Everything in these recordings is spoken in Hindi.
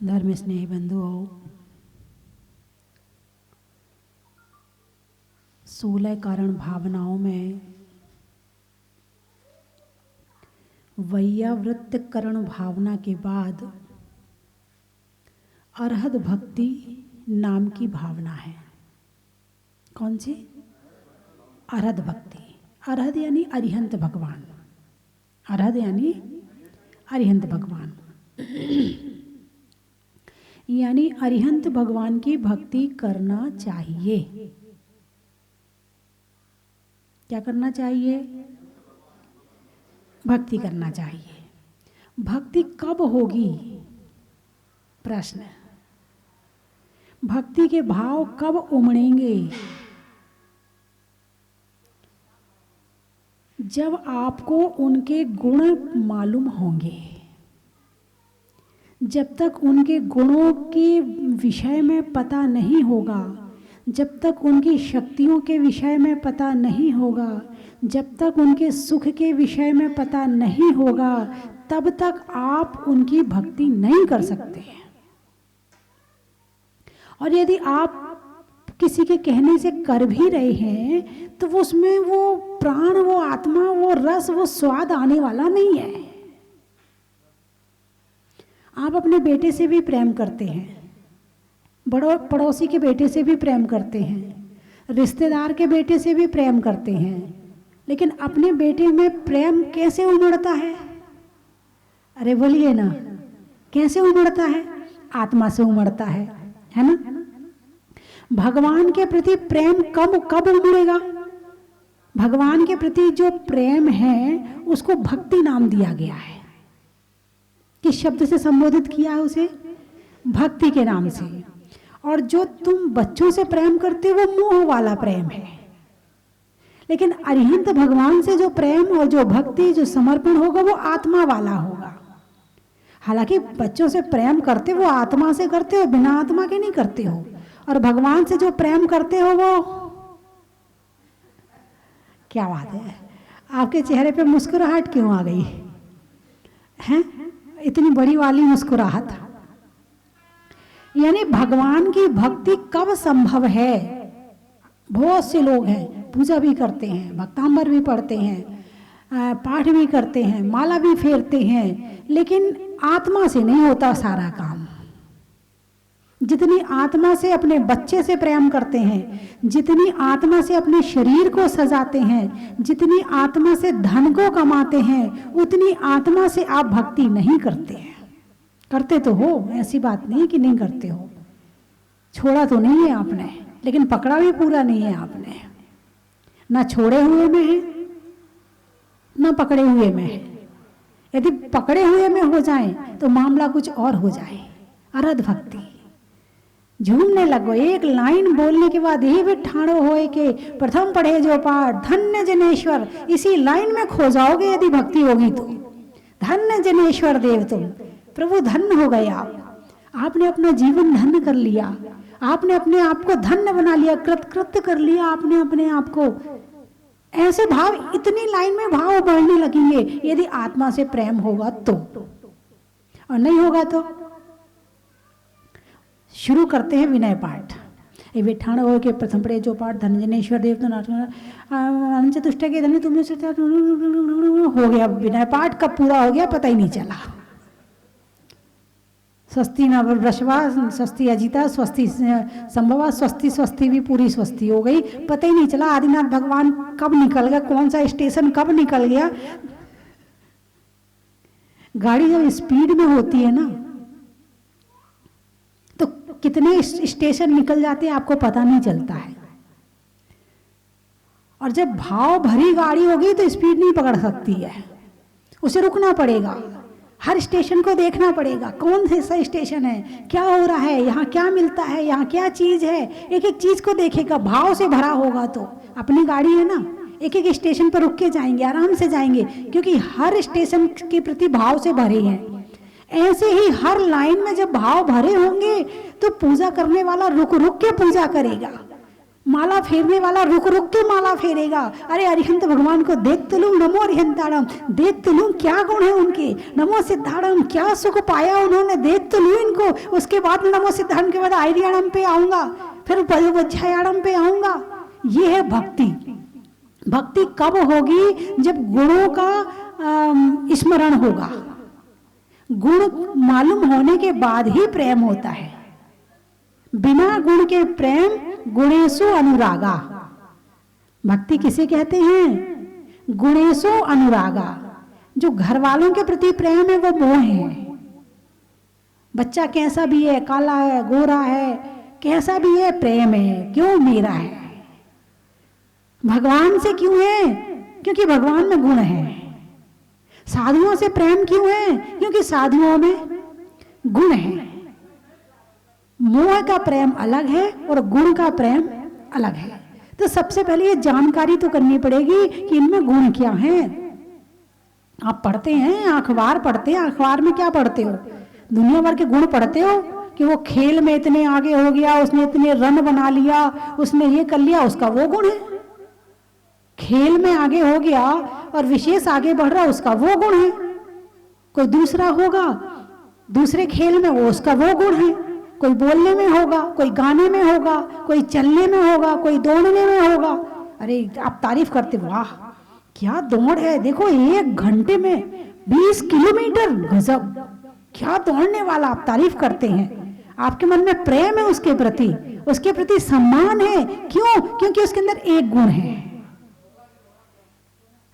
धर्म स्नेही बंधुओं, 16 कारण भावनाओं में वैयावृत्त करण भावना के बाद अरहद भक्ति नाम की भावना है। कौन सी? अरहद भक्ति। अरहद यानी अरिहंत भगवान। अरहद यानी अरिहंत भगवान यानी अरिहंत भगवान की भक्ति करना चाहिए। क्या करना चाहिए? भक्ति करना चाहिए। भक्ति कब होगी? प्रश्न। भक्ति के भाव कब उमड़ेंगे? जब आपको उनके गुण मालूम होंगे। जब तक उनके गुणों के विषय में पता नहीं होगा, जब तक उनकी शक्तियों के विषय में पता नहीं होगा, जब तक उनके सुख के विषय में पता नहीं होगा, तब तक आप उनकी भक्ति नहीं कर सकते हैं। और यदि आप किसी के कहने से कर भी रहे हैं तो उसमें वो प्राण, वो आत्मा, वो रस, वो स्वाद आने वाला नहीं है। आप अपने बेटे से भी प्रेम करते हैं, पड़ोसी के बेटे से भी प्रेम करते हैं, रिश्तेदार के बेटे से भी प्रेम करते हैं, लेकिन अपने बेटे में प्रेम कैसे उमड़ता है? अरे बोलिए ना, कैसे उमड़ता है? आत्मा से उमड़ता है ना? भगवान के प्रति प्रेम कब उमड़ेगा? भगवान के प्रति जो प्रेम है उसको भक्ति नाम दिया गया है। किस शब्द से संबोधित किया है उसे? भक्ति के नाम से। और जो तुम बच्चों से प्रेम करते हो वो मोह वाला प्रेम है, लेकिन अरिहंत भगवान से जो प्रेम और जो भक्ति, जो समर्पण होगा वो आत्मा वाला होगा। हालांकि बच्चों से प्रेम करते वो आत्मा से करते हो, बिना आत्मा के नहीं करते हो। और भगवान से जो प्रेम करते हो वो, क्या बात है, आपके चेहरे पे मुस्कुराहट क्यों आ गई है? इतनी बड़ी वाली मुस्कुराहट। यानी भगवान की भक्ति कब संभव है? बहुत से लोग हैं, पूजा भी करते हैं, भक्तांबर भी पढ़ते हैं, पाठ भी करते हैं, माला भी फेरते हैं, लेकिन आत्मा से नहीं होता सारा काम। जितनी आत्मा से अपने बच्चे से प्रेम करते हैं, जितनी आत्मा से अपने शरीर को सजाते हैं, जितनी आत्मा से धन को कमाते हैं, उतनी आत्मा से आप भक्ति नहीं करते हैं। करते तो हो, ऐसी बात नहीं कि नहीं करते हो। छोड़ा तो नहीं है आपने, लेकिन पकड़ा भी पूरा नहीं है आपने। ना छोड़े हुए में है, ना पकड़े हुए में है। यदि पकड़े हुए में हो जाए तो मामला कुछ और हो जाए। अरहद भक्ति। झूमने लगो, एक लाइन बोलने के बाद ही भी ठाड़ो होए के प्रथम पढ़े जो पाठ धन्य जनेश्वर, इसी लाइन में खो जाओगे यदि भक्ति होगी तो। धन्य जनेश्वर देव तुम, प्रभु धन्य हो गए आप। आपने अपना जीवन धन्य कर लिया, आपने अपने आप को धन्य बना लिया, कृतकृत्य कर लिया आपने अपने आप को। ऐसे भाव, इतनी लाइन में भाव बढ़ने लगेंगे यदि आत्मा से प्रेम होगा तो, और नहीं होगा तो। शुरू करते हैं विनय पाठ। ये विठाण हो के प्रथम पढ़े जो पाठ धनजनेश्वर देव तो नाथ चतुष्ट के धन्य तुमने से हो गया। विनय पाठ कब पूरा हो गया पता ही नहीं चला। स्वस्ति न वृषभा, स्वस्ति अजिता, स्वस्ति संभवा, स्वस्ति स्वस्ति भी पूरी स्वस्ति हो गई, पता ही नहीं चला आदिनाथ भगवान कब निकल गया, कौन सा स्टेशन कब निकल गया। गाड़ी जब स्पीड में होती है ना तो कितने स्टेशन निकल जाते हैं आपको पता नहीं चलता है। और जब भाव भरी गाड़ी होगी तो स्पीड नहीं पकड़ सकती है, उसे रुकना पड़ेगा, हर स्टेशन को देखना पड़ेगा, कौन सा स्टेशन है, क्या हो रहा है, यहाँ क्या मिलता है, यहाँ क्या चीज है, एक एक चीज को देखेगा। भाव से भरा होगा तो अपनी गाड़ी है ना, एक एक स्टेशन पर रुक के जाएंगे, आराम से जाएंगे, क्योंकि हर स्टेशन के प्रति भाव से भरे हैं। ऐसे ही हर लाइन में जब भाव भरे होंगे तो पूजा करने वाला रुक रुक के पूजा करेगा, माला फेरने वाला रुक रुक के माला फेरेगा। अरे अरिहंत भगवान को देख तो लूं, नमो अरिहंताणम, देख तो लूं क्या गुण है उनके, नमो सिद्धाणम क्या सुख पाया उन्होंने, देख तो लूं इनको, उसके बाद नमो सिद्धाणम के बाद आयरियाणम पे आऊंगा, फिर पदोपध्यायाणम पे आऊंगा। ये है भक्ति। भक्ति कब होगी? जब गुणों का स्मरण होगा। गुण मालूम होने के बाद ही प्रेम होता है। बिना गुण के प्रेम गुणेशु अनुरागा। भक्ति किसे कहते हैं? गुणेशु अनुरागा। जो घर वालों के प्रति प्रेम है वो मोह है। बच्चा कैसा भी है, काला है, गोरा है, कैसा भी है, प्रेम है। क्यों? मेरा है। भगवान से क्यों है? क्योंकि भगवान में गुण है। साधुओं से प्रेम क्यों है? क्योंकि साधुओं में गुण है। मोह का प्रेम अलग है और गुण का प्रेम अलग है। तो सबसे पहले ये जानकारी तो करनी पड़ेगी कि इनमें गुण क्या हैं। आप पढ़ते हैं, अखबार पढ़ते हैं, अखबार में क्या पढ़ते हो? दुनिया भर के गुण पढ़ते हो कि वो खेल में इतने आगे हो गया, उसने इतने रन बना लिया, उसने ये कर लिया, उसका वो गुण है। खेल में आगे हो गया और विशेष आगे बढ़ रहा, उसका वो गुण है। कोई दूसरा होगा दूसरे खेल में, वो उसका वो गुण है। कोई बोलने में होगा, कोई गाने में होगा, कोई चलने में होगा, कोई दौड़ने में होगा। अरे आप तारीफ करते, वाह क्या दौड़ है, देखो 1 घंटे में 20 किलोमीटर, गजब, क्या दौड़ने वाला। आप तारीफ करते हैं, आपके मन में प्रेम है उसके प्रति सम्मान है। क्यों? क्योंकि उसके अंदर एक गुण है।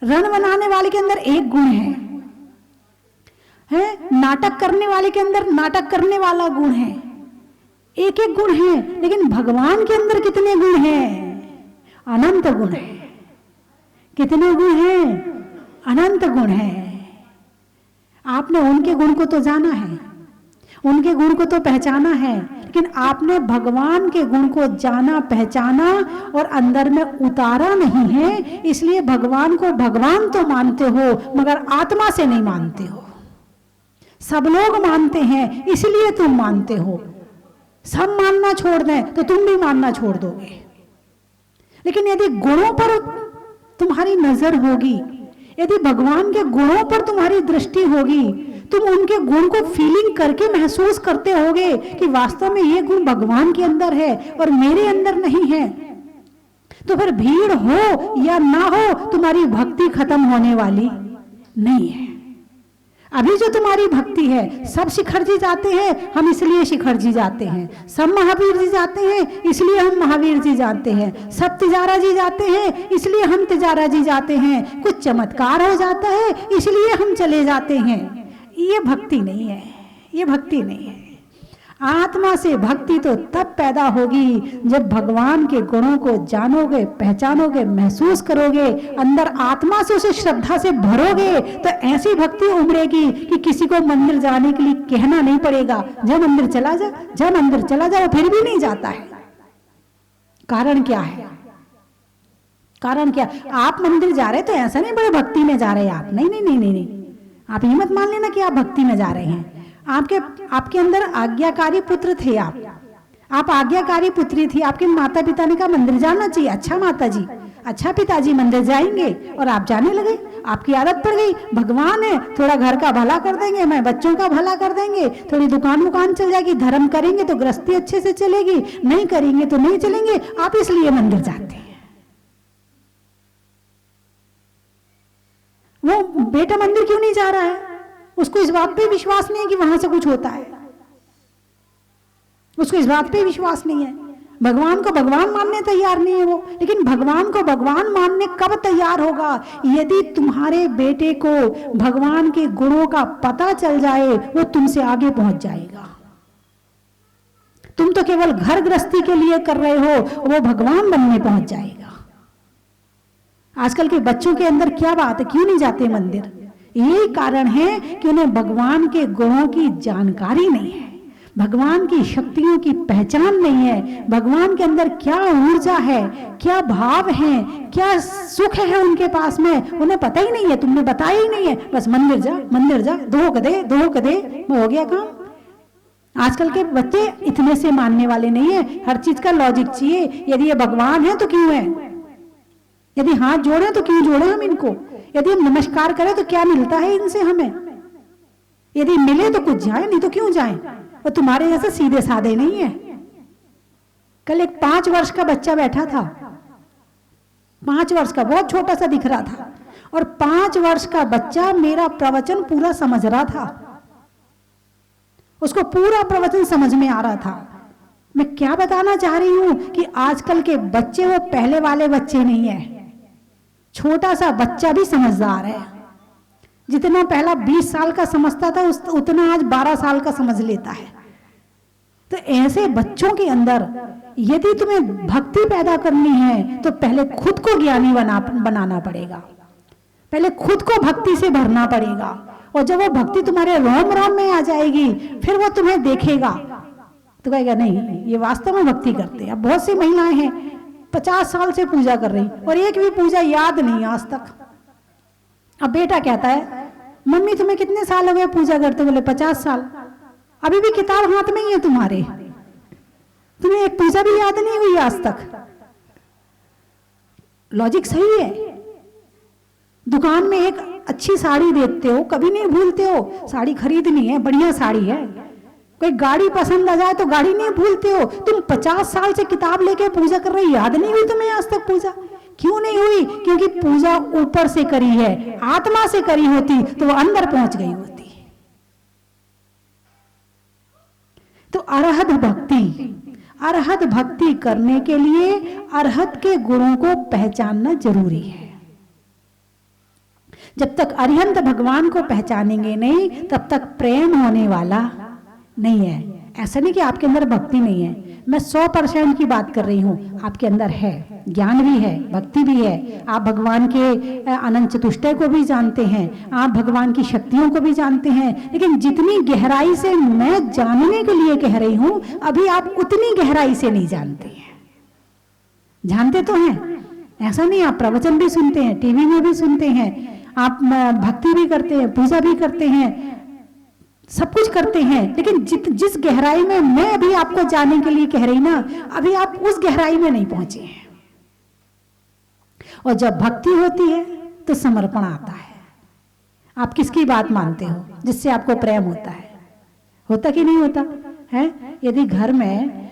रण बनाने वाले के अंदर एक गुण है, नाटक करने वाले के अंदर नाटक करने वाला गुण है। एक एक गुण है, लेकिन भगवान के अंदर कितने गुण हैं? अनंत गुण है। कितने गुण हैं? अनंत गुण है। आपने उनके गुण को तो जाना है, उनके गुण को तो पहचाना है, लेकिन आपने भगवान के गुण को जाना, पहचाना और अंदर में उतारा नहीं है। इसलिए भगवान को भगवान तो मानते हो, मगर आत्मा से नहीं मानते हो। सब लोग मानते हैं इसलिए तुम मानते हो। सब मानना छोड़ दें तो तुम भी मानना छोड़ दोगे। लेकिन यदि गुणों पर तुम्हारी नजर होगी, यदि भगवान के गुणों पर तुम्हारी दृष्टि होगी, तुम उनके गुण को फीलिंग करके महसूस करते होगे कि वास्तव में ये गुण भगवान के अंदर है और मेरे अंदर नहीं है, तो फिर भीड़ हो या ना हो, तुम्हारी भक्ति खत्म होने वाली नहीं है। अभी जो तुम्हारी भक्ति है, सब शिखर जी जाते हैं, हम इसलिए शिखर जी जाते हैं। सब महावीर जी जाते हैं, इसलिए हम महावीर जी जाते हैं। सब तिजारा जी जाते हैं, इसलिए हम तिजारा जी जाते हैं। कुछ चमत्कार हो जाता है, इसलिए हम चले जाते हैं। ये भक्ति नहीं है, ये भक्ति नहीं है। आत्मा से भक्ति तो तब पैदा होगी जब भगवान के गुणों को जानोगे, पहचानोगे, महसूस करोगे, अंदर आत्मा से उसे श्रद्धा से भरोगे, तो ऐसी भक्ति उमड़ेगी कि किसी को मंदिर जाने के लिए कहना नहीं पड़ेगा, जा मंदिर चला जा, जा मंदिर चला जा, वो फिर भी नहीं जाता है। कारण क्या है? कारण क्या? आप मंदिर जा रहे तो ऐसा नहीं बड़े भक्ति में जा रहे हैं आप, नहीं नहीं नहीं नहीं, आप ये मत मान लेना कि आप भक्ति में जा रहे हैं। आपके अंदर आज्ञाकारी पुत्र थे, आप आज्ञाकारी पुत्री थी। आपके माता पिता ने कहा मंदिर जाना चाहिए, अच्छा माता जी, अच्छा पिताजी मंदिर जाएंगे, और आप जाने लगे। आपकी आदत पड़ गई, भगवान है थोड़ा घर का भला कर देंगे, मैं बच्चों का भला कर देंगे, थोड़ी दुकान चल जाएगी, धर्म करेंगे तो गृहस्थी अच्छे से चलेगी, नहीं करेंगे तो नहीं चलेंगे, आप इसलिए मंदिर जाते हैं। वो बेटा मंदिर क्यों नहीं जा रहा है? उसको इस बात पे विश्वास नहीं है कि वहां से कुछ होता है, उसको इस बात पे विश्वास नहीं है। भगवान को भगवान मानने तैयार नहीं है वो। लेकिन भगवान को भगवान मानने कब तैयार होगा? यदि तुम्हारे बेटे को भगवान के गुणों का पता चल जाए, वो तुमसे आगे पहुंच जाएगा। तुम तो केवल घर गृहस्थी के लिए कर रहे हो, वो भगवान बनने पहुंच जाएगा। आजकल के बच्चों के अंदर क्या बात है, क्यों नहीं जाते मंदिर? यही कारण है कि उन्हें भगवान के गुणों की जानकारी नहीं है, भगवान की शक्तियों की पहचान नहीं है, भगवान के अंदर क्या ऊर्जा है, क्या भाव है, क्या सुख है उनके पास में, उन्हें पता ही नहीं है। तुमने बताया ही नहीं है, बस मंदिर जा, दो कदे हो गया काम। आजकल के बच्चे इतने से मानने वाले नहीं है, हर चीज का लॉजिक चाहिए। यदि ये भगवान है तो क्यों है, यदि हाथ जोड़े तो क्यों जोड़े हम इनको, यदि हम नमस्कार करें तो क्या मिलता है इनसे हमें, यदि मिले तो कुछ जाए, नहीं तो क्यों जाए। वो तुम्हारे जैसे सीधे साधे नहीं है। कल एक 5 वर्ष का बच्चा बैठा था, 5 वर्ष का, बहुत छोटा सा दिख रहा था, और 5 वर्ष का बच्चा मेरा प्रवचन पूरा समझ रहा था, उसको पूरा प्रवचन समझ में आ रहा था। मैं क्या बताना चाह रही हूं कि आजकल के बच्चे वो पहले वाले बच्चे नहीं है। छोटा सा बच्चा भी समझदार है, जितना पहला 20 साल का समझता था उतना आज 12 साल का समझ लेता है। तो ऐसे बच्चों के अंदर यदि तुम्हें भक्ति पैदा करनी है तो पहले खुद को ज्ञानी बनाना पड़ेगा, पहले खुद को भक्ति से भरना पड़ेगा। और जब वो भक्ति तुम्हारे रोम रोम में आ जाएगी फिर वो तुम्हें देखेगा तो कहेगा नहीं ये वास्तव में भक्ति करते हैं। अब बहुत सी महिलाएं हैं 50 साल से पूजा कर रही और एक भी पूजा याद नहीं आज तक। अब बेटा कहता है मम्मी तुम्हें कितने साल हो गए पूजा करते, बोले 50 साल। अभी भी किताब हाथ में ही है तुम्हारे, तुम्हें एक पूजा भी याद नहीं हुई आज तक। लॉजिक सही है। दुकान में एक अच्छी साड़ी देखते हो कभी नहीं भूलते हो, साड़ी खरीदनी है, बढ़िया साड़ी है। कोई गाड़ी पसंद आ जाए तो गाड़ी नहीं भूलते हो। तुम 50 साल से किताब लेके पूजा कर रहे, याद नहीं हुई तुम्हें आज तक पूजा? क्यों नहीं हुई? क्योंकि पूजा ऊपर से करी है, आत्मा से करी होती तो वो अंदर पहुंच गई होती। तो अरहत भक्ति करने के लिए अरहत के गुणों को पहचानना जरूरी है। जब तक अरिहंत भगवान को पहचानेंगे नहीं तब तक प्रेम होने वाला नहीं है। ऐसा नहीं कि आपके अंदर भक्ति नहीं है, मैं 100% की बात कर रही हूं। आपके अंदर है, ज्ञान भी है, भक्ति भी है। आप भगवान के अनंत चतुष्टय को भी जानते हैं, आप भगवान की शक्तियों को भी जानते हैं, लेकिन जितनी गहराई से मैं जानने के लिए कह रही हूं अभी आप उतनी गहराई से नहीं जानते हैं। जानते तो हैं, ऐसा नहीं, आप प्रवचन भी सुनते हैं, टीवी में भी सुनते हैं, आप भक्ति भी करते हैं, पूजा भी करते हैं, सब कुछ करते हैं, लेकिन जिस गहराई में मैं अभी आपको जानने के लिए कह रही ना, अभी आप उस गहराई में नहीं पहुंचे हैं। और जब भक्ति होती है तो समर्पण आता है। आप किसकी बात मानते हो? जिससे आपको प्रेम होता है। होता कि नहीं होता है? यदि घर में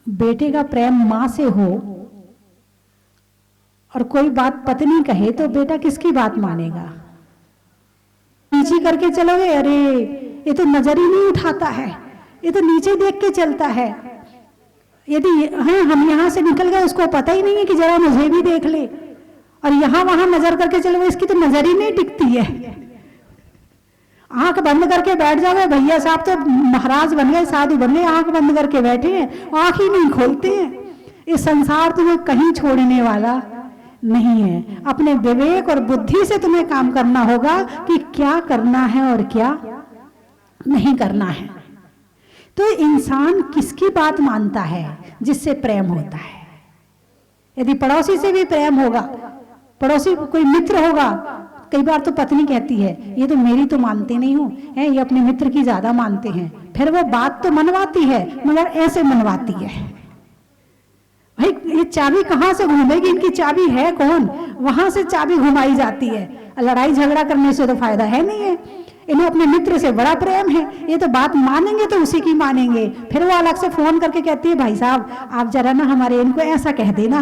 बेटे का प्रेम मां से हो और कोई बात पत्नी कहे तो बेटा किसकी बात मानेगा? नीचे करके चलोगे, अरे ये तो नजर ही नहीं उठाता है, ये तो नीचे देख के चलता है। यदि हम यहां से निकल गए उसको पता ही नहीं है कि जरा मुझे भी देख ले, और यहां वहां नजर करके चलोगे इसकी तो नजर ही नहीं टिकती है। आंख बंद करके बैठ जाओगे, भैया साहब तो महाराज बन गए, साधु बन गए, आंख बंद करके बैठे हैं, आंख ही नहीं खोलते हैं। ये संसार तुम्हें कहीं छोड़ने वाला नहीं है। अपने विवेक और बुद्धि से तुम्हें काम करना होगा कि क्या करना है और क्या नहीं करना है। तो इंसान किसकी बात मानता है? जिससे प्रेम होता है। यदि पड़ोसी से भी प्रेम होगा, पड़ोसी कोई मित्र होगा, कई बार तो पत्नी कहती है ये तो मेरी तो मानते नहीं हो, है ये अपने मित्र की ज्यादा मानते हैं, फिर वो बात तो मनवाती है मगर ऐसे मनवाती है, भाई ये चाबी कहां से घूमेगी, इनकी चाबी है कौन, वहां से चाबी घुमाई जाती है। लड़ाई झगड़ा करने से तो फायदा है नहीं है, इन्हें अपने मित्र से बड़ा प्रेम है, ये तो बात मानेंगे तो उसी की मानेंगे। फिर वो अलग से फोन करके कहती है भाई साहब आप जरा ना हमारे इनको ऐसा कह देना,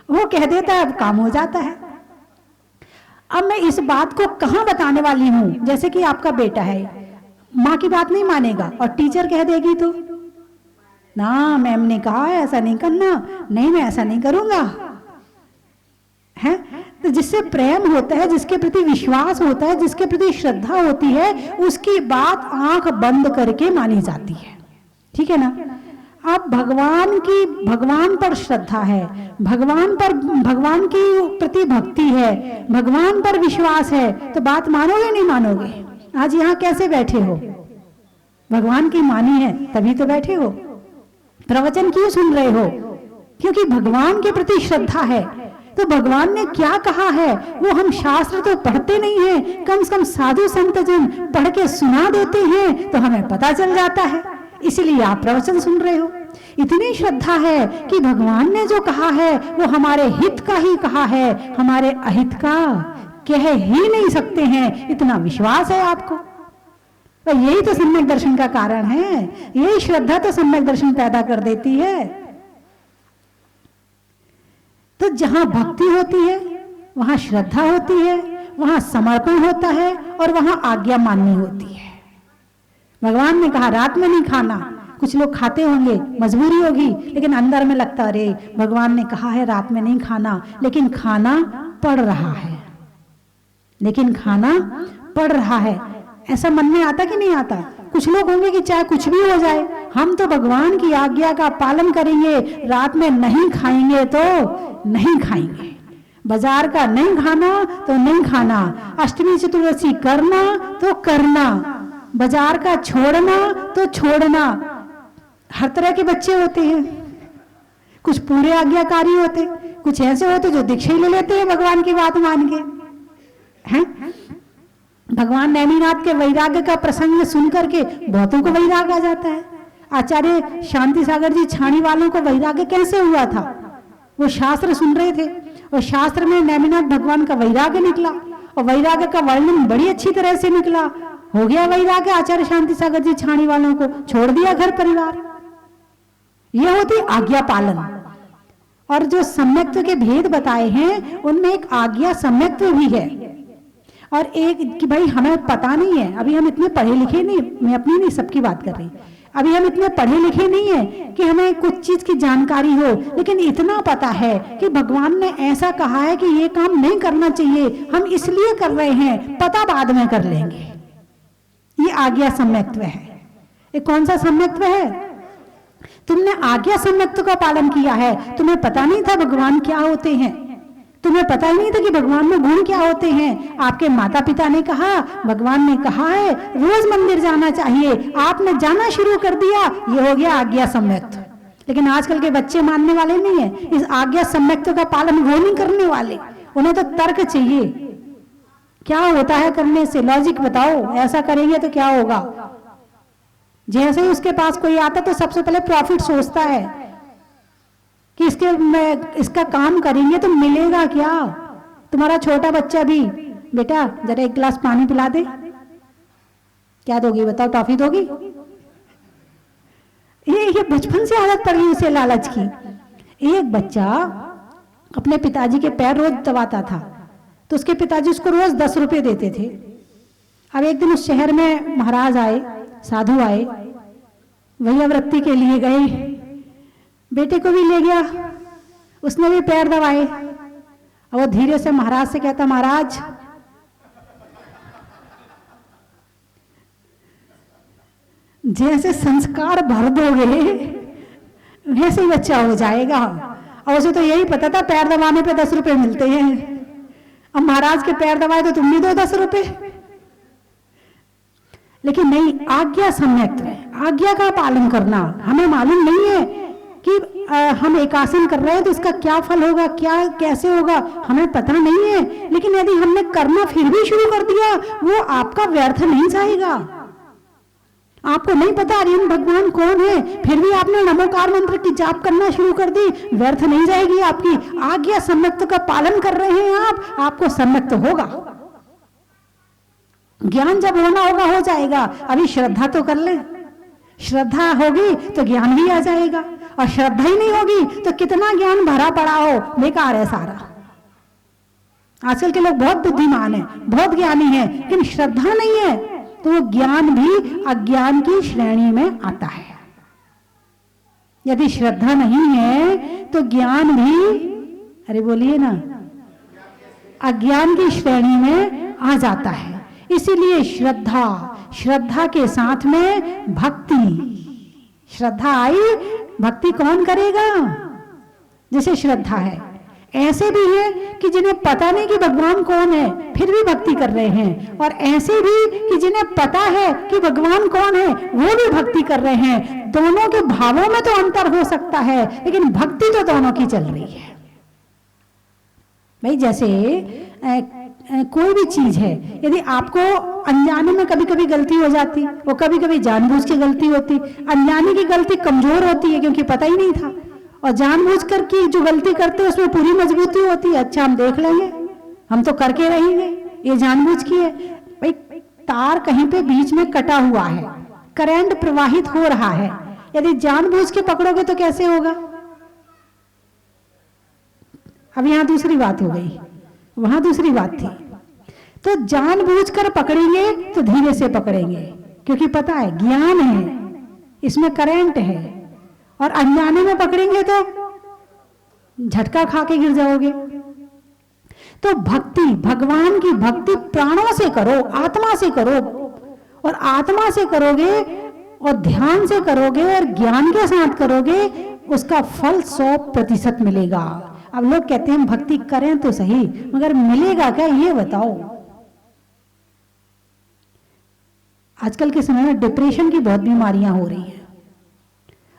वो कह देता है, अब काम हो जाता है। अब मैं इस बात को कहां बताने वाली हूं, जैसे कि आपका बेटा है, माँ की बात नहीं मानेगा और टीचर कह देगी तो ना मैम ने कहा है ऐसा नहीं करना, नहीं मैं ऐसा नहीं करूंगा, है। तो जिससे प्रेम होता है, जिसके प्रति विश्वास होता है, जिसके प्रति श्रद्धा होती है, उसकी बात आंख बंद करके मानी जाती है। ठीक है ना? अब भगवान पर श्रद्धा है, भगवान की प्रति भक्ति है, भगवान पर विश्वास है, तो बात मानोगे नहीं मानोगे? आज यहाँ कैसे बैठे हो? भगवान की मानी है तभी तो बैठे हो। प्रवचन क्यों सुन रहे हो? क्योंकि भगवान के प्रति श्रद्धा है, तो भगवान ने क्या कहा है वो हम शास्त्र तो पढ़ते नहीं हैं, कम से कम साधु संत जन पढ़ के सुना देते हैं तो हमें पता चल जाता है, इसलिए आप प्रवचन सुन रहे हो। इतनी श्रद्धा है कि भगवान ने जो कहा है वो हमारे हित का ही कहा है, हमारे अहित का कह ही नहीं सकते हैं, इतना विश्वास है आपको। तो यही तो सम्यक दर्शन का कारण है, यही श्रद्धा तो सम्यक दर्शन पैदा कर देती है। तो जहां भक्ति होती है वहां श्रद्धा होती है, वहां समर्पण होता है और वहां आज्ञा माननी होती है। भगवान ने कहा रात में नहीं खाना, कुछ लोग खाते होंगे, मजबूरी होगी, लेकिन अंदर में लगता अरे भगवान ने कहा है रात में नहीं खाना, लेकिन खाना पड़ रहा है, लेकिन खाना पड़ रहा है, ऐसा मन में आता कि नहीं आता? कुछ लोग होंगे कि चाहे कुछ भी हो जाए हम तो भगवान की आज्ञा का पालन करेंगे, रात में नहीं खाएंगे तो नहीं खाएंगे, बाजार का नहीं खाना तो नहीं खाना, अष्टमी चतुर्दशी करना तो करना, बाजार का छोड़ना तो छोड़ना। हर तरह के बच्चे होते हैं, कुछ पूरे आज्ञाकारी होते, कुछ ऐसे होते जो दीक्षा ले लेते हैं भगवान की बात मान के हैं। भगवान नेमिनाथ के वैराग्य का प्रसंग सुन करके बहुतों को वैराग्य आ जाता है। आचार्य शांति सागर जी छाणी वालों को वैराग्य कैसे हुआ था? वो शास्त्र सुन रहे थे और शास्त्र में नेमिनाथ भगवान का वैराग्य निकला और वैराग्य का वर्णन बड़ी अच्छी तरह से निकला, हो गया वैराग्य। आचार्य शांति सागर जी छाणी वालों को छोड़ दिया घर परिवार। यह होती आज्ञा पालन। और जो सम्यक्त्व के भेद बताए हैं उनमें एक आज्ञा सम्यक्त्व भी है और एक कि भाई हमें पता नहीं है, अभी हम इतने पढ़े लिखे नहीं, मैं अपनी नहीं सबकी बात कर रही, अभी हम इतने पढ़े लिखे नहीं है कि हमें कुछ चीज की जानकारी हो, लेकिन इतना पता है कि भगवान ने ऐसा कहा है कि ये काम नहीं करना चाहिए, हम इसलिए कर रहे हैं, पता बाद में कर लेंगे। ये आज्ञा सम्यक्त्व है। ये कौन सा सम्यक्त्व है? तुमने आज्ञा सम्यक्त्व का पालन किया है, तुम्हें पता नहीं था भगवान क्या होते हैं, तुम्हें पता ही नहीं था कि भगवान में गुण क्या होते हैं। आपके माता पिता ने कहा, भगवान ने कहा है रोज मंदिर जाना चाहिए, आपने जाना शुरू कर दिया, ये हो गया आज्ञा सम्यक्त्व। लेकिन आजकल के बच्चे मानने वाले नहीं है, इस आज्ञा सम्यक्त्व का पालन वो नहीं करने वाले, उन्हें तो तर्क चाहिए। क्या होता है करने से? लॉजिक बताओ, ऐसा करेंगे तो क्या होगा। जैसे ही उसके पास कोई आता तो सबसे पहले प्रॉफिट सोचता है कि इसका काम करेंगे तो मिलेगा क्या। तुम्हारा छोटा बच्चा भी, बेटा जरा एक गिलास पानी पिला दे, क्या दोगी बताओ? टॉफी दोगी? ये बचपन से आदत पड़ गई उसे लालच की। एक बच्चा अपने पिताजी के पैर रोज दबाता था तो उसके पिताजी उसको रोज 10 रुपए देते थे। अब एक दिन उस शहर में महाराज आए, साधु आए, वैयावृत्ति के लिए गए, बेटे को भी ले गया, उसने भी पैर दबाए और वो धीरे से महाराज से कहता, महाराज जैसे संस्कार भर दोगे वैसे ही बच्चा हो जाएगा। और उसे तो यही पता था पैर दबाने पे 10 रुपए मिलते हैं। अब महाराज के पैर दबाए तो तुम भी दो 10 रुपए। लेकिन नहीं, आज्ञा सम्यक्त्व है, आज्ञा का पालन करना। हमें मालूम नहीं है कि हम एक आसन कर रहे हैं तो इसका क्या फल होगा, क्या कैसे होगा, हमें पता नहीं है। लेकिन यदि हमने करना फिर भी शुरू कर दिया, वो आपका व्यर्थ नहीं जाएगा। आपको नहीं पता आर्यन भगवान कौन है, फिर भी आपने नमोकार मंत्र की जाप करना शुरू कर दी, व्यर्थ नहीं जाएगी आपकी। आज्ञा सम्यक्त्व का पालन कर रहे हैं आप, आपको सम्यक्त्व होगा। ज्ञान जब होना होगा हो जाएगा। अभी श्रद्धा तो कर ले, श्रद्धा होगी तो ज्ञान भी आ जाएगा, और श्रद्धा ही नहीं होगी तो कितना ज्ञान भरा पड़ा हो, बेकार है सारा। आजकल के लोग बहुत बुद्धिमान है, बहुत ज्ञानी है, लेकिन श्रद्धा नहीं है तो वो ज्ञान भी अज्ञान की श्रेणी में आता है। यदि श्रद्धा नहीं है तो ज्ञान भी, अरे बोलिए ना, अज्ञान की श्रेणी में आ जाता है। इसीलिए श्रद्धा, श्रद्धा के साथ में भक्ति, श्रद्धा आई, भक्ति कौन करेगा? जैसे श्रद्धा है, ऐसे भी है कि जिन्हें पता नहीं कि भगवान कौन है फिर भी भक्ति कर रहे हैं, और ऐसे भी कि जिन्हें पता है कि भगवान कौन है वो भी भक्ति कर रहे हैं। दोनों के भावों में तो अंतर हो सकता है, लेकिन भक्ति तो दोनों की चल रही है। भाई जैसे कोई भी चीज है, यदि आपको अनजाने में कभी कभी गलती हो जाती और कभी कभी जानबूझ के गलती होती, अनजाने की गलती कमजोर होती है क्योंकि पता ही नहीं था, और जानबूझ कर की जो गलती करते हैं उसमें पूरी मजबूती होती है। अच्छा हम देख लेंगे, हम तो करके रहेंगे, ये जानबूझ की है। भाई तार कहीं पे बीच में कटा हुआ है, करंट प्रवाहित हो रहा है, यदि जानबूझ के पकड़ोगे तो कैसे होगा? अब यहां दूसरी बात हो गई, वहां दूसरी बात थी। तो जानबूझकर पकड़ेंगे तो धीरे से पकड़ेंगे, क्योंकि पता है ज्ञान है, इसमें करंट है, और अनजाने में पकड़ेंगे तो झटका खा के गिर जाओगे। तो भक्ति, भगवान की भक्ति प्राणों से करो, आत्मा से करो, और आत्मा से करोगे और ध्यान से करोगे और ज्ञान के साथ करोगे, उसका फल 100% मिलेगा। अब लोग कहते हैं भक्ति करें तो सही, मगर मिलेगा क्या ये बताओ। आजकल के समय में डिप्रेशन की बहुत बीमारियां हो रही हैं,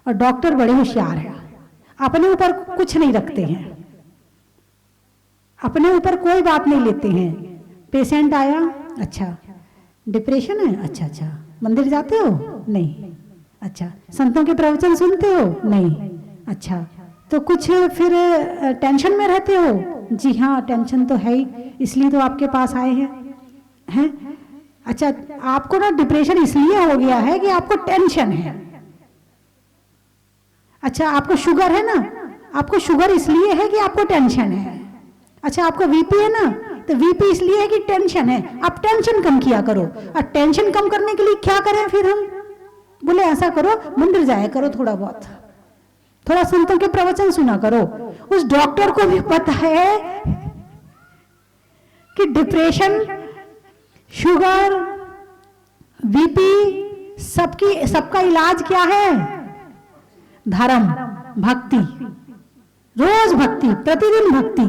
और डॉक्टर बड़े होशियार हैं, अपने ऊपर कुछ नहीं रखते हैं, अपने ऊपर कोई बात नहीं लेते हैं। पेशेंट आया, अच्छा डिप्रेशन है, अच्छा अच्छा, मंदिर जाते हो? नहीं। अच्छा संतों के प्रवचन सुनते हो? नहीं। अच्छा तो कुछ फिर टेंशन में रहते हो? जी हाँ टेंशन तो है ही, इसलिए तो आपके पास आए हैं। अच्छा आपको ना डिप्रेशन इसलिए हो गया है कि आपको टेंशन है। अच्छा आपको शुगर है ना, आपको शुगर इसलिए है कि आपको टेंशन है। अच्छा आपको वीपी है ना, तो वीपी इसलिए है कि टेंशन है। आप टेंशन कम किया करो, और टेंशन कम करने के लिए क्या करें फिर हम? बोले ऐसा करो, मंदिर जाया करो, थोड़ा बहुत, थोड़ा संतों के प्रवचन सुना करो। उस डॉक्टर को भी पता है कि डिप्रेशन, शुगर, बीपी, सबका इलाज क्या है? धर्म, भक्ति, रोज भक्ति, प्रतिदिन भक्ति,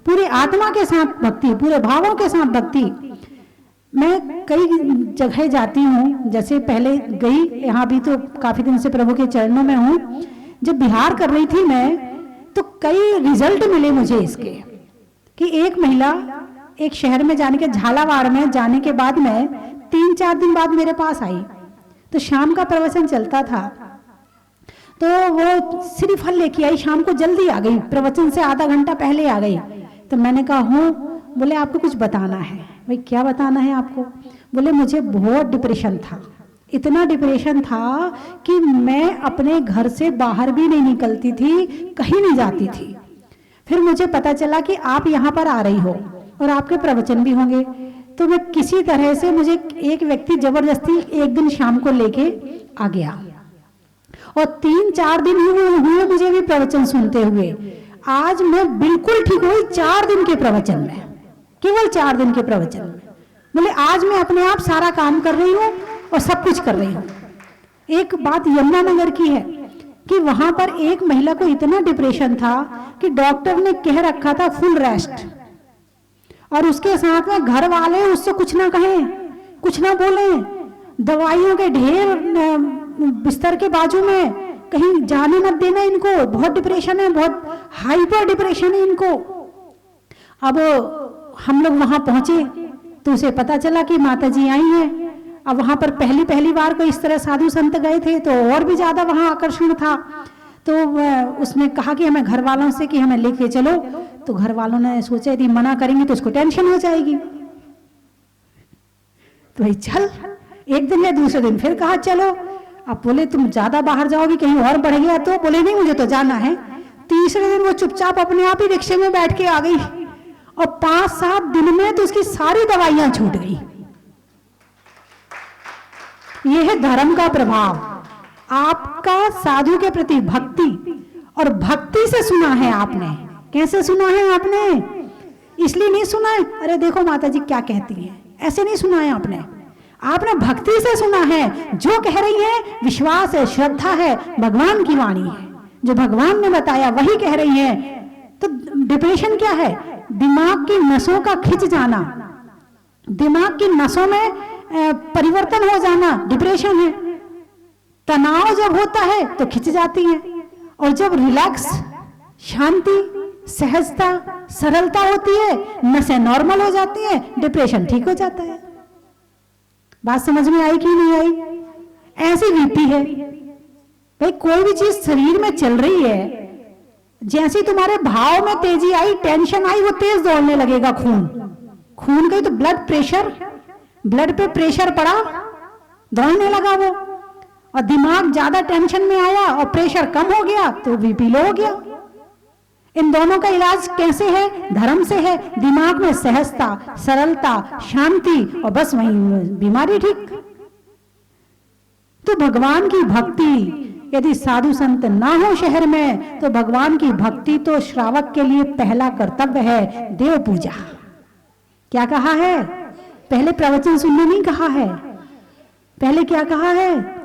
पूरे आत्मा के साथ भक्ति, पूरे भावों के साथ भक्ति। मैं कई जगह जाती हूँ, जैसे पहले गई, यहाँ भी तो काफी दिन से प्रभु के चरणों में हूँ। जब बिहार कर रही थी मैं, तो कई रिजल्ट मिले मुझे इसके, कि एक महिला एक शहर में जाने के, झालावाड़ में जाने के बाद में 3-4 दिन बाद मेरे पास आई। तो शाम का प्रवचन चलता था, तो वो श्रीफल लेके आई, शाम को जल्दी आ गई, प्रवचन से आधा घंटा पहले आ गई। तो मैंने कहा हूँ, बोले आपको कुछ बताना है। भाई क्या बताना है आपको? बोले मुझे बहुत डिप्रेशन था, इतना डिप्रेशन था कि मैं अपने घर से बाहर भी नहीं निकलती थी, कहीं नहीं जाती थी। फिर मुझे पता चला कि आप यहाँ पर आ रही हो और आपके प्रवचन भी होंगे। तो मैं किसी तरह से, मुझे एक व्यक्ति जबरदस्ती एक दिन शाम को लेके आ गया, और 3-4 दिन हुए मुझे भी प्रवचन सुनते हुए। आज मैं बिल्कुल ठीक हुई 4 दिन के प्रवचन में, केवल 4 दिन के प्रवचन में। बोले आज मैं अपने आप सारा काम कर रही हूँ और सब कुछ कर रही हूँ। एक बात यमुनानगर की है कि वहां पर एक महिला को इतना डिप्रेशन था कि डॉक्टर ने कह रखा था फुल रेस्ट, और उसके साथ में घर वाले उससे कुछ ना कहें, कुछ ना बोले, दवाइयों के ढेर बिस्तर के बाजू में, कहीं जाने मत देना इनको, बहुत डिप्रेशन है, बहुत हाइपर डिप्रेशन है इनको। अब हम लोग वहां पहुंचे तो उसे पता चला कि माता जी आई हैं। अब वहां पर पहली बार को इस तरह साधु संत गए थे, तो और भी ज्यादा वहां आकर्षण था। तो उसने कहा कि हमें घर वालों से कि हमें लेके चलो। तो घर वालों ने सोचा यदि मना करेंगे तो उसको टेंशन हो जाएगी, तो भाई चल। एक दिन या दूसरे दिन फिर कहा चलो। अब बोले तुम ज्यादा बाहर जाओगी, कहीं और बढ़ गया तो? बोले नहीं मुझे तो जाना है। तीसरे दिन वो चुपचाप अपने आप ही रिक्शे में बैठ के आ गई, और 5-7 दिन में तो उसकी सारी दवाइयां छूट गई। यह है धर्म का प्रभाव, आपका साधु के प्रति भक्ति, और भक्ति से सुना है आपने। कैसे सुना है आपने? इसलिए नहीं सुना है अरे देखो माता जी क्या कहती हैं, ऐसे नहीं सुना है आपने। आपने भक्ति से सुना है, जो कह रही है विश्वास है, श्रद्धा है, भगवान की वाणी है, जो भगवान ने बताया वही कह रही है। तो डिप्रेशन क्या है? दिमाग की नसों का खिंच जाना, दिमाग की नसों में परिवर्तन हो जाना डिप्रेशन है। तनाव जब होता है तो खिंच जाती है, और जब रिलैक्स, शांति, सहजता, सरलता होती है, नसें नॉर्मल हो जाती हैं, डिप्रेशन ठीक हो जाता है। बात समझ में आई कि नहीं आई? ऐसी बीपी है भाई, कोई भी चीज शरीर में चल रही है, जैसे तुम्हारे भाव में तेजी आई, टेंशन आई, वो तेज दौड़ने लगेगा खून। खून का ही तो ब्लड प्रेशर, ब्लड पे प्रेशर पड़ा, दौड़ने लगा वो। और दिमाग ज्यादा टेंशन में आया और प्रेशर कम हो गया तो बीपी लो हो गया। इन दोनों का इलाज कैसे है? धर्म से है। दिमाग में सहजता, सरलता, शांति, और बस वही बीमारी ठीक। तो भगवान की भक्ति, यदि साधु संत ना हो शहर में, तो भगवान की भक्ति तो श्रावक के लिए पहला कर्तव्य है। देव पूजा, क्या कहा है? पहले प्रवचन सुनने नहीं कहा है, पहले क्या कहा है?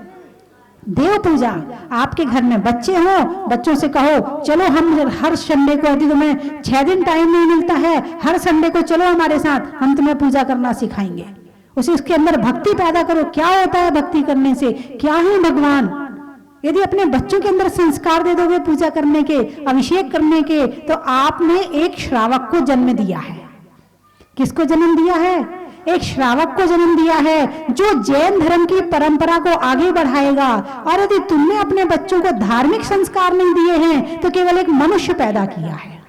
देव पूजा। आपके घर में बच्चे हो, बच्चों से कहो चलो हम हर संडे को, यदि तुम्हें 6 दिन टाइम नहीं मिलता है, हर संडे को चलो हमारे साथ, हम तुम्हें पूजा करना सिखाएंगे। उसके अंदर भक्ति पैदा करो। क्या होता है भक्ति करने से? क्या है भगवान? यदि अपने बच्चों के अंदर संस्कार दे दोगे पूजा करने के, अभिषेक करने के, तो आपने एक श्रावक को जन्म दिया है। किसको जन्म दिया है? एक श्रावक को जन्म दिया है, जो जैन धर्म की परंपरा को आगे बढ़ाएगा। और यदि तुमने अपने बच्चों को धार्मिक संस्कार नहीं दिए हैं, तो केवल एक मनुष्य पैदा किया है,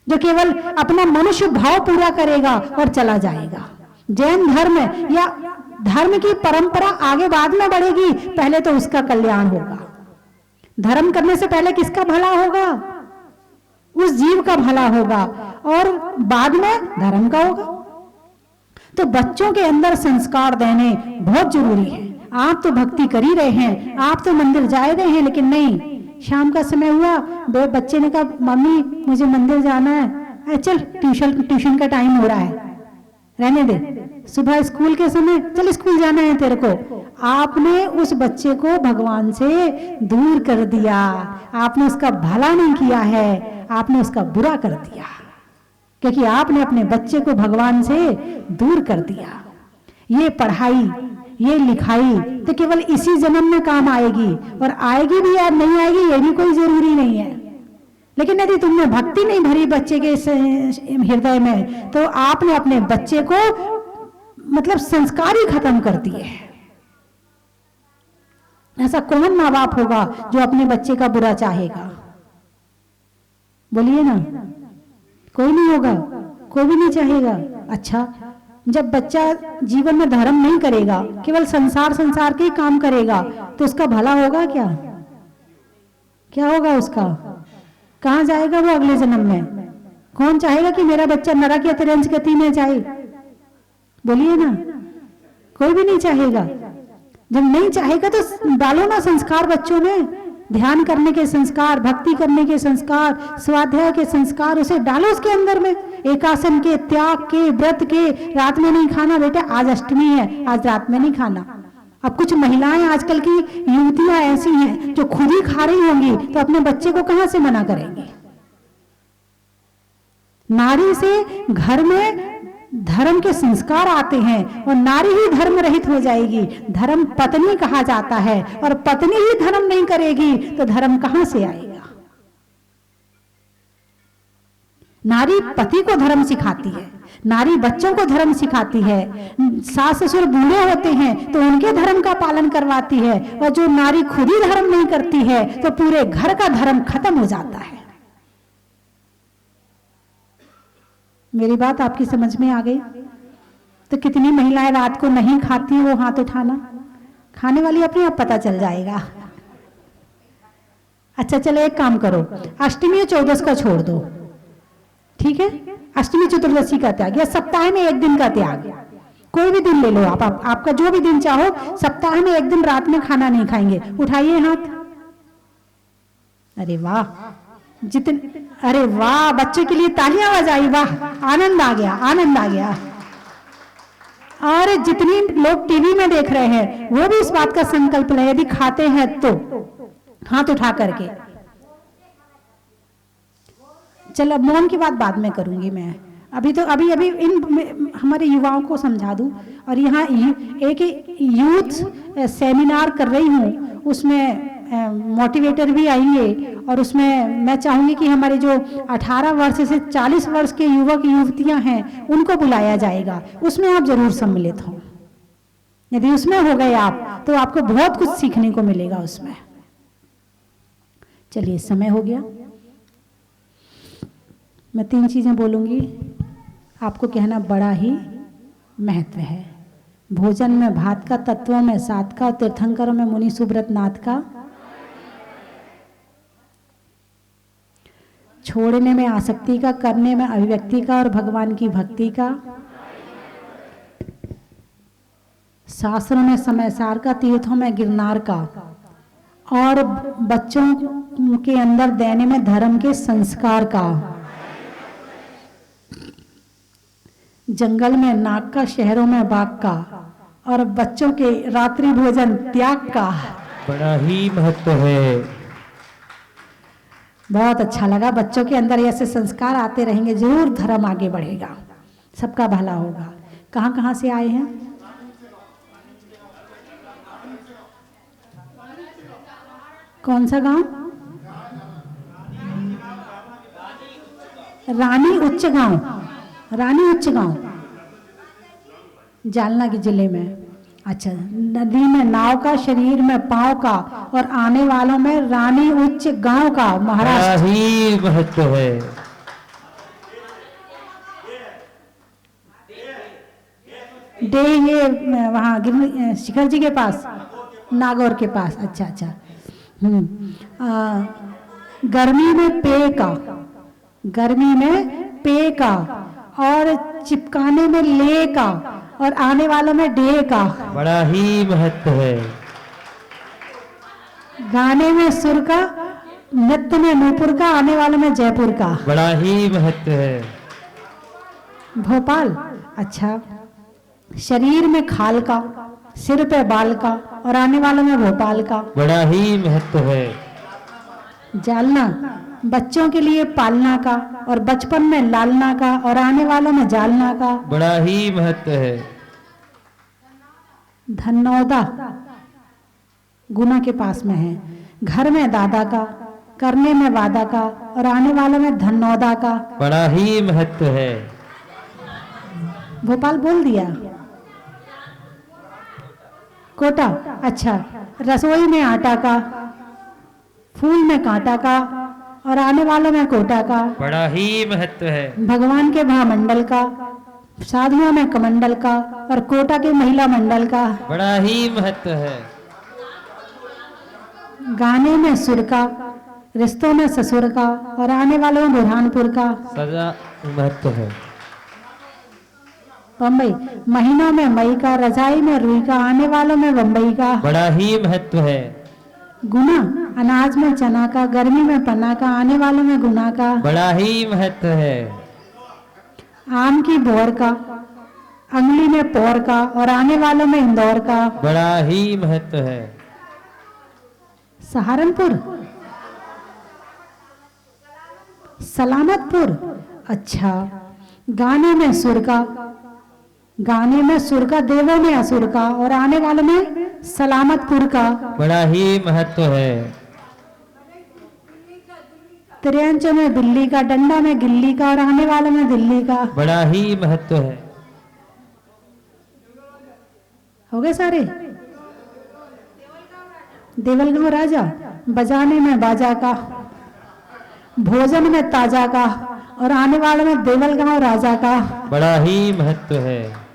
जो केवल अपना मनुष्य भाव पूरा करेगा और चला जाएगा। जैन धर्म या धर्म की परंपरा आगे बाद में बढ़ेगी, पहले तो उसका कल्याण होगा। धर्म करने से पहले किसका भला होगा? उस जीव का भला होगा, और बाद में धर्म का होगा। तो बच्चों के अंदर संस्कार देने बहुत जरूरी है। आप तो भक्ति कर ही रहे हैं, आप तो मंदिर जा रहे हैं, लेकिन नहीं, शाम का समय हुआ, दो बच्चे ने कहा मम्मी मुझे मंदिर जाना है, चल ट्यूशन का टाइम हो रहा है, रहने दे, सुबह स्कूल के समय चल स्कूल जाना है तेरे को। आपने उस बच्चे को भगवान से दूर कर दिया, आपने उसका भला नहीं किया है, आपने उसका बुरा कर दिया, क्योंकि आपने अपने बच्चे को भगवान से दूर कर दिया। ये पढ़ाई, ये लिखाई तो केवल इसी जन्म में काम आएगी, और आएगी भी या नहीं आएगी ये भी कोई जरूरी नहीं है। लेकिन यदि तुमने भक्ति नहीं भरी बच्चे के हृदय में, तो आपने अपने बच्चे को मतलब संस्कार ही खत्म कर दिए। ऐसा कौन माँ बाप होगा जो अपने बच्चे का बुरा चाहेगा? बोलिए ना, कोई नहीं होगा, कोई भी नहीं चाहेगा। अच्छा, जब बच्चा जीवन में धर्म नहीं करेगा, केवल संसार के ही काम करेगा, तो उसका भला होगा क्या? क्या होगा उसका? कहां जाएगा वो अगले जन्म में? कौन चाहेगा कि मेरा बच्चा नरक या तिरंज गति में जाए? बोलिए ना, कोई भी नहीं चाहेगा। जब नहीं चाहेगा तो डालो ना संस्कार बच्चों में, ध्यान करने के संस्कार, भक्ति करने के संस्कार, स्वाध्याय के संस्कार, उसे डालो उसके अंदर में। एकासन के, त्याग के, व्रत के, रात में नहीं खाना, बेटा आज अष्टमी है, आज रात में नहीं खाना। अब कुछ महिलाएं, आजकल की युवतियां ऐसी हैं जो खुद ही खा रही होंगी, तो अपने बच्चे को कहां से मना करेंगे? नारी से घर में धर्म के संस्कार आते हैं, और नारी ही धर्म रहित हो जाएगी। धर्म पत्नी कहा जाता है, और पत्नी ही धर्म नहीं करेगी तो धर्म कहां से आएगा? नारी पति को धर्म सिखाती है, नारी बच्चों को धर्म सिखाती है, सास ससुर बूढ़े होते हैं तो उनके धर्म का पालन करवाती है, और जो नारी खुद ही धर्म नहीं करती है तो पूरे घर का धर्म खत्म हो जाता है। मेरी बात आपकी समझ में आ गई? तो कितनी महिलाएं रात को नहीं खाती, वो हाथ उठाना, खाने वाली अपने आप पता चल जाएगा। अच्छा चलो एक काम करो, अष्टमी और चौदस का छोड़ दो, ठीक है? अष्टमी चतुर्दशी का त्याग, या सप्ताह में एक दिन का त्याग, कोई भी दिन ले लो आप, आपका जो भी दिन चाहो, सप्ताह में एक दिन रात में खाना नहीं खाएंगे। उठाइए हाथ। अरे वाह, अरे वाह, बच्चे के लिए तालियां बजाई, वाह, आनंद आ गया, आनंद आ गया। और जितनी लोग टीवी में देख रहे हैं वो भी इस बात का संकल्प लें, यदि खाते हैं तो हाथ उठा करके। चलो मौन की बात बाद में करूंगी मैं, अभी इन हमारे युवाओं को समझा दूं। और यहाँ एक यूथ सेमिनार कर रही हूँ, उसमें मोटिवेटर भी आएंगे और उसमें मैं चाहूँगी कि हमारे जो 18 वर्ष से 40 वर्ष के युवक युवतियां हैं उनको बुलाया जाएगा, उसमें आप जरूर सम्मिलित हों। यदि उसमें हो गए आप तो आपको बहुत कुछ सीखने को मिलेगा उसमें। चलिए समय हो गया, मैं 3 चीजें बोलूंगी, आपको कहना बड़ा ही महत्व है। भोजन में भात का, तत्वों में सात का, तीर्थंकरों में मुनि सुब्रत नाथ का, छोड़ने में आसक्ति का, करने में अभिव्यक्ति का और भगवान की भक्ति का, शास्त्रों में समय सार का, तीर्थों में गिरनार का, और बच्चों के अंदर देने में धर्म के संस्कार का, जंगल में नाग का, शहरों में बाघ का, और बच्चों के रात्रि भोजन त्याग का। बड़ा ही महत्व है। बहुत अच्छा लगा, बच्चों के अंदर ऐसे संस्कार आते रहेंगे, जरूर धर्म आगे बढ़ेगा, सबका भला होगा। कहाँ कहाँ से आए हैं? कौन सा गांव? रानी उच्च गांव, रानी उच्च गांव जालना के जिले में। अच्छा, नदी में नाव का, शरीर में पांव का, और आने वालों में रानी उच्च गांव का, महाराष्ट्र। बड़ा ही महत्व है। डे ये वहाँ शिखर जी के पास, नागौर के पास। अच्छा अच्छा। गर्मी में पेय का, गर्मी में पेय का, और चिपकाने में ले का, और आने वालों में डे का। बड़ा ही महत्व है। गाने में सुर का, नृत्य में नूपुर का, आने वालों में जयपुर का। बड़ा ही महत्व है। भोपाल। अच्छा, शरीर में खाल का, सिर पे बाल का, और आने वालों में भोपाल का। बड़ा ही महत्व है। जालना, बच्चों के लिए पालना का, और बचपन में लालना का, और आने वालों में जालना का। बड़ा ही महत्व है। धनौदा गुना के पास में है, घर में दादा का, करने में वादा का, और आने वालों में धनौदा का। बड़ा ही महत्व है। भोपाल बोल दिया। कोटा। अच्छा, रसोई में आटा का, फूल में कांटा का, और आने वालों में कोटा का। बड़ा ही महत्व है। भगवान के महामंडल का, साधुओं में कमंडल का, और कोटा के महिला मंडल का। बड़ा ही महत्व है। गाने में सुर का, रिश्तों में ससुर का, और आने वालों में बुरहानपुर का। सदा महत्व है। बम्बई, महीनों में मई का, रजाई में रुई का, आने वालों में बम्बई का। बड़ा ही महत्व है। गुना, अनाज में चना का, गर्मी में पन्ना का, आने वालों में गुना का। बड़ा ही महत्व है। आम की बोर का, अंगली में पौर का, और आने वालों में इंदौर का। बड़ा ही महत्व है। सहारनपुर, सलामतपुर। अच्छा, गाने में सुर का, गाने में सुर का, देवों में असुर का, और आने वालों में सलामतपुर का। बड़ा ही महत्व है। त्रियंच में बिल्ली का, डंडा में गिल्ली का, और आने वालों में दिल्ली का। बड़ा ही महत्व है। हो गए सारे? देवलगांव राजा, बजाने में बाजा का, भोजन में ताजा का, और आने वालों में देवलगांव राजा का। बड़ा ही महत्व है।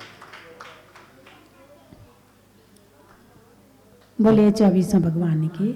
बोलिए 24 भगवान की।